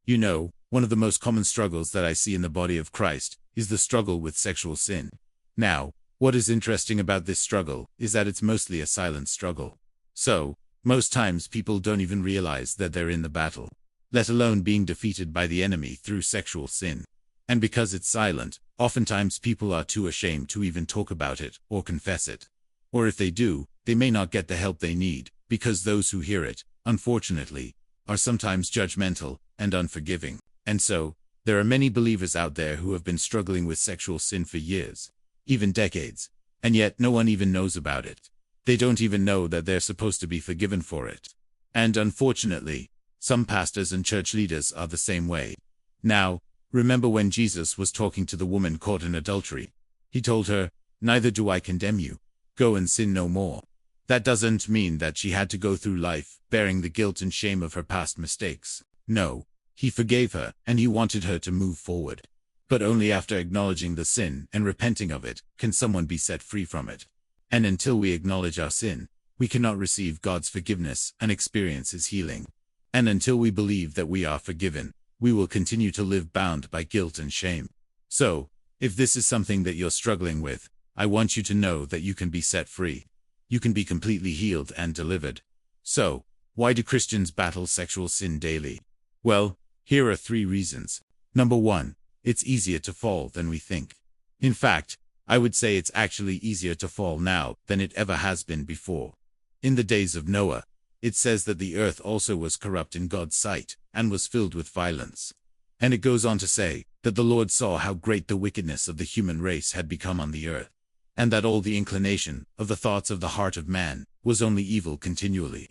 You know, one of the most common struggles that I see in the body of Christ is the struggle with sexual sin. Now, what is interesting about this struggle is that it's mostly a silent struggle. So, most times people don't even realize that they're in the battle, let alone being defeated by the enemy through sexual sin. And because it's silent, oftentimes people are too ashamed to even talk about it or confess it. Or if they do, they may not get the help they need, because those who hear it, unfortunately, are sometimes judgmental and unforgiving. And so, there are many believers out there who have been struggling with sexual sin for years, even decades, and yet no one even knows about it. They don't even know that they're supposed to be forgiven for it. And unfortunately, some pastors and church leaders are the same way. Now, remember when Jesus was talking to the woman caught in adultery? He told her, "Neither do I condemn you. Go and sin no more." That doesn't mean that she had to go through life bearing the guilt and shame of her past mistakes. No, he forgave her and he wanted her to move forward. But only after acknowledging the sin and repenting of it can someone be set free from it. And until we acknowledge our sin, we cannot receive God's forgiveness and experience His healing. And until we believe that we are forgiven, we will continue to live bound by guilt and shame. So, if this is something that you're struggling with, I want you to know that you can be set free. You can be completely healed and delivered. So, why do Christians battle sexual sin daily? Well, here are 3 reasons. Number 1, it's easier to fall than we think. In fact, I would say it's actually easier to fall now than it ever has been before. In the days of Noah, it says that the earth also was corrupt in God's sight and was filled with violence. And it goes on to say that the Lord saw how great the wickedness of the human race had become on the earth, and that all the inclination of the thoughts of the heart of man was only evil continually.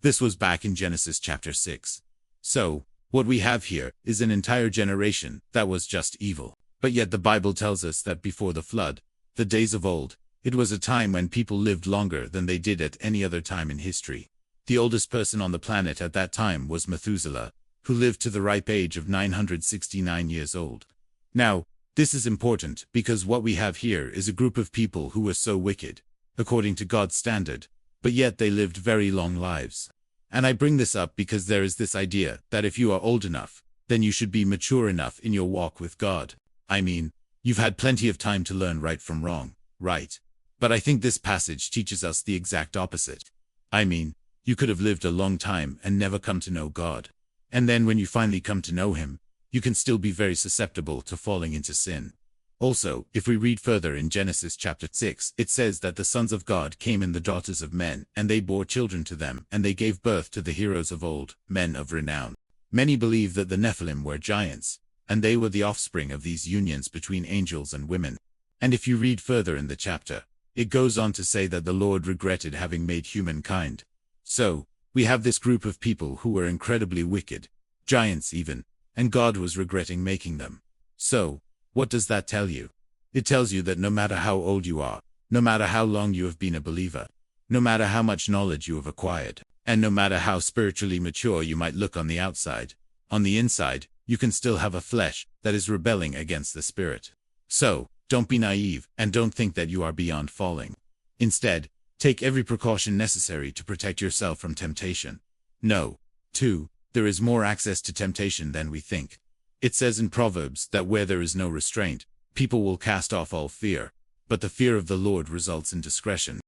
This was back in Genesis chapter 6. So, what we have here is an entire generation that was just evil. But yet the Bible tells us that before the flood, the days of old, it was a time when people lived longer than they did at any other time in history. The oldest person on the planet at that time was Methuselah, who lived to the ripe age of 969 years old. Now, this is important because what we have here is a group of people who were so wicked, according to God's standard, but yet they lived very long lives. And I bring this up because there is this idea that if you are old enough, then you should be mature enough in your walk with God. I mean, you've had plenty of time to learn right from wrong, right? But I think this passage teaches us the exact opposite. I mean, you could have lived a long time and never come to know God. And then when you finally come to know Him, you can still be very susceptible to falling into sin. Also, if we read further in Genesis chapter 6, it says that the sons of God came in the daughters of men, and they bore children to them, and they gave birth to the heroes of old, men of renown. Many believe that the Nephilim were giants, and they were the offspring of these unions between angels and women. And if you read further in the chapter, it goes on to say that the Lord regretted having made humankind. So, we have this group of people who were incredibly wicked, giants even, and God was regretting making them. So, what does that tell you? It tells you that no matter how old you are, no matter how long you have been a believer, no matter how much knowledge you have acquired, and no matter how spiritually mature you might look on the outside, on the inside, you can still have a flesh that is rebelling against the Spirit. So, don't be naive and don't think that you are beyond falling. Instead, take every precaution necessary to protect yourself from temptation. No. 2. There is more access to temptation than we think. It says in Proverbs that where there is no restraint, people will cast off all fear, but the fear of the Lord results in discretion.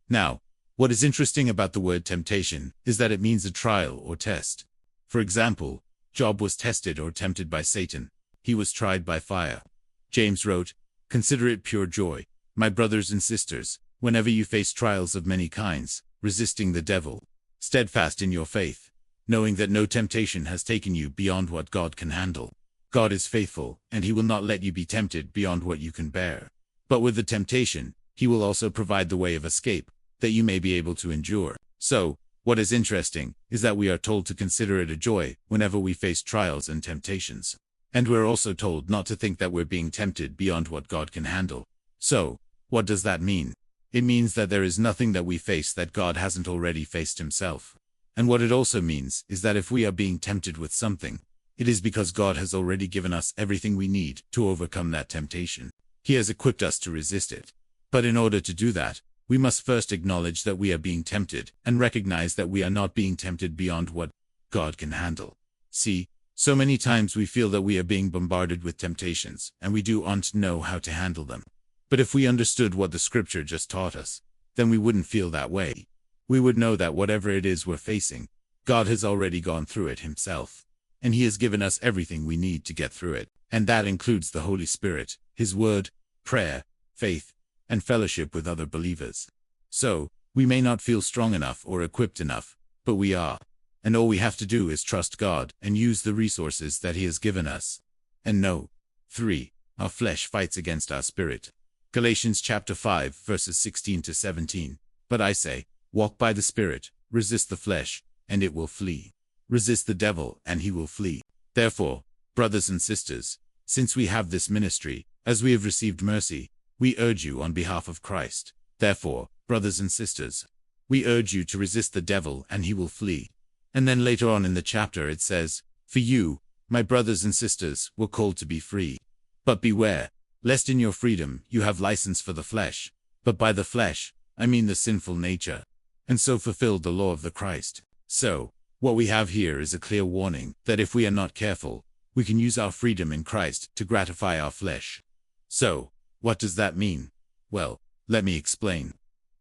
Now, what is interesting about the word temptation is that it means a trial or test. For example, Job was tested or tempted by Satan. He was tried by fire. James wrote, "Consider it pure joy, my brothers and sisters, whenever you face trials of many kinds, resisting the devil, steadfast in your faith, knowing that no temptation has taken you beyond what God can handle. God is faithful, and He will not let you be tempted beyond what you can bear. But with the temptation, He will also provide the way of escape, that you may be able to endure." So, what is interesting is that we are told to consider it a joy whenever we face trials and temptations. And we're also told not to think that we're being tempted beyond what God can handle. So, what does that mean? It means that there is nothing that we face that God hasn't already faced Himself. And what it also means is that if we are being tempted with something, it is because God has already given us everything we need to overcome that temptation. He has equipped us to resist it. But in order to do that, we must first acknowledge that we are being tempted and recognize that we are not being tempted beyond what God can handle. See, So many times we feel that we are being bombarded with temptations, and we don't know how to handle them. But if we understood what the scripture just taught us, then we wouldn't feel that way. We would know that whatever it is we're facing, God has already gone through it himself. And he has given us everything we need to get through it. And that includes the Holy Spirit, his word, prayer, faith, and fellowship with other believers. So, we may not feel strong enough or equipped enough, but we are. And all we have to do is trust God and use the resources that he has given us. And no. 3. Our flesh fights against our spirit. Galatians chapter 5 verses 16 to 17. But I say, walk by the Spirit, resist the flesh, and it will flee. Resist the devil, and he will flee. Therefore, brothers and sisters, since we have this ministry, as we have received mercy, we urge you on behalf of Christ. Therefore, brothers and sisters, we urge you to resist the devil, and he will flee. And then later on in the chapter it says, for you, my brothers and sisters, were called to be free. But beware, lest in your freedom you have license for the flesh. But by the flesh, I mean the sinful nature. And so fulfilled the law of the Christ. So, what we have here is a clear warning that if we are not careful, we can use our freedom in Christ to gratify our flesh. So, what does that mean? Well, let me explain.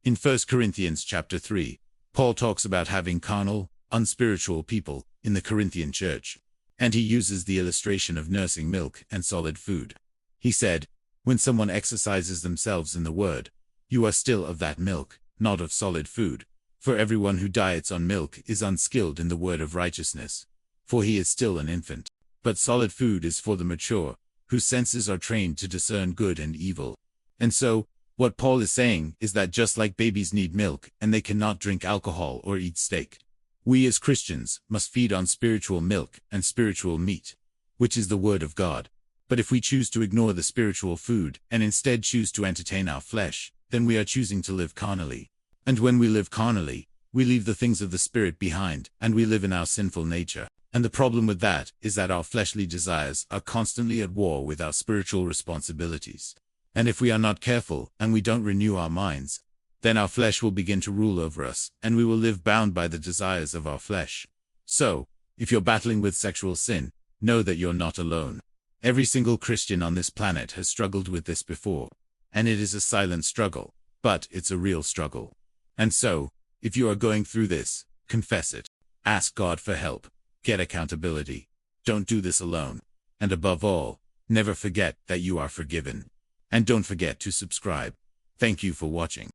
In 1 Corinthians chapter 3, Paul talks about having carnal, unspiritual people in the Corinthian church, and he uses the illustration of nursing milk and solid food. He said, when someone exercises themselves in the word, you are still of that milk, not of solid food. For everyone who diets on milk is unskilled in the word of righteousness, for he is still an infant. But solid food is for the mature, whose senses are trained to discern good and evil. And so, what Paul is saying is that just like babies need milk and they cannot drink alcohol or eat steak, we as Christians must feed on spiritual milk and spiritual meat, which is the word of God. But if we choose to ignore the spiritual food and instead choose to entertain our flesh, then we are choosing to live carnally. And when we live carnally, we leave the things of the Spirit behind, and we live in our sinful nature. And the problem with that is that our fleshly desires are constantly at war with our spiritual responsibilities. And if we are not careful, and we don't renew our minds, then our flesh will begin to rule over us, and we will live bound by the desires of our flesh. So, if you're battling with sexual sin, know that you're not alone. Every single Christian on this planet has struggled with this before. And it is a silent struggle, but it's a real struggle. And so, if you are going through this, confess it. Ask God for help. Get accountability. Don't do this alone. And above all, never forget that you are forgiven. And don't forget to subscribe. Thank you for watching.